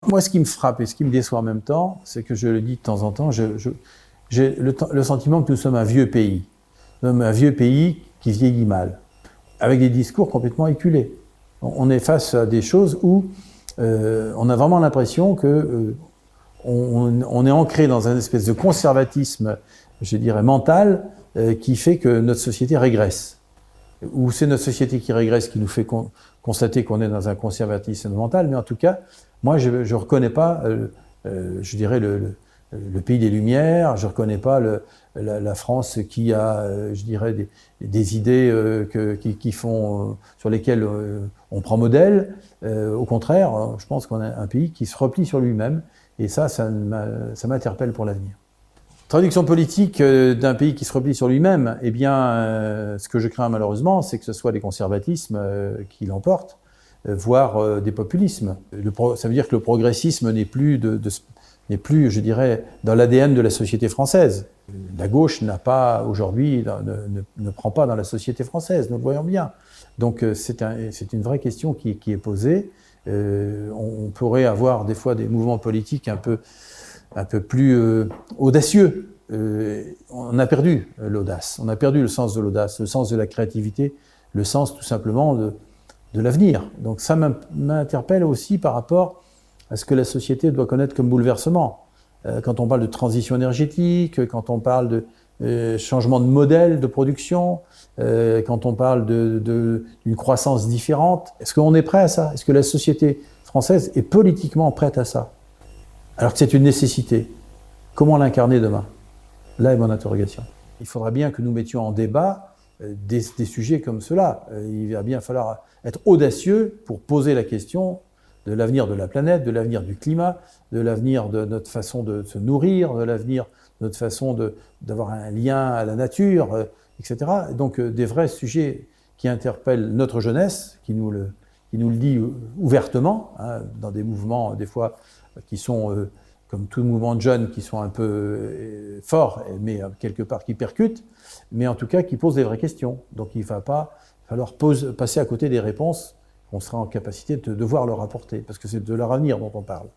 Moi, ce qui me frappe et ce qui me déçoit en même temps, c'est que je le dis de temps en temps, j'ai le sentiment que nous sommes un vieux pays. Nous sommes un vieux pays qui vieillit mal, avec des discours complètement éculés. On est face à des choses où on a vraiment l'impression que on est ancré dans un espèce de conservatisme, je dirais, mental, qui fait que notre société régresse. Ou c'est notre société qui régresse, qui nous fait constater qu'on est dans un conservatisme mental, mais en tout cas, moi, je ne reconnais pas, je dirais, le pays des Lumières, je ne reconnais pas la France qui a, je dirais, des idées qui font, sur lesquelles on prend modèle. Au contraire, je pense qu'on a un pays qui se replie sur lui-même, et ça m'interpelle pour l'avenir. Traduction politique d'un pays qui se replie sur lui-même, eh bien, ce que je crains malheureusement, c'est que ce soit les conservatismes qui l'emportent, voire des populismes. Ça veut dire que le progressisme n'est plus, je dirais, dans l'ADN de la société française. La gauche n'a pas, aujourd'hui, ne prend pas dans la société française, nous le voyons bien. Donc c'est une vraie question qui est posée. On pourrait avoir des fois des mouvements politiques un peu plus audacieux. On a perdu l'audace, on a perdu le sens de l'audace, le sens de la créativité, le sens tout simplement de l'avenir. Donc ça m'interpelle aussi par rapport à ce que la société doit connaître comme bouleversement. Quand on parle de transition énergétique, quand on parle de changement de modèle de production, quand on parle d'une croissance différente, est-ce qu'on est prêt à ça? Est-ce que la société française est politiquement prête à ça? Alors que c'est une nécessité. Comment l'incarner demain? Là est mon interrogation. Il faudra bien que nous mettions en débat des sujets comme cela. Il va bien falloir être audacieux pour poser la question de l'avenir de la planète, de l'avenir du climat, de l'avenir de notre façon de se nourrir, de l'avenir de notre façon d'avoir un lien à la nature, etc. Donc des vrais sujets qui interpellent notre jeunesse, qui nous le dit ouvertement, hein, dans des mouvements des fois qui sont, comme tout mouvement de jeunes, qui sont un peu forts, mais quelque part qui percutent, mais en tout cas qui posent des vraies questions. Donc il ne va pas falloir passer à côté des réponses qu'on sera en capacité de devoir leur apporter, parce que c'est de leur avenir dont on parle.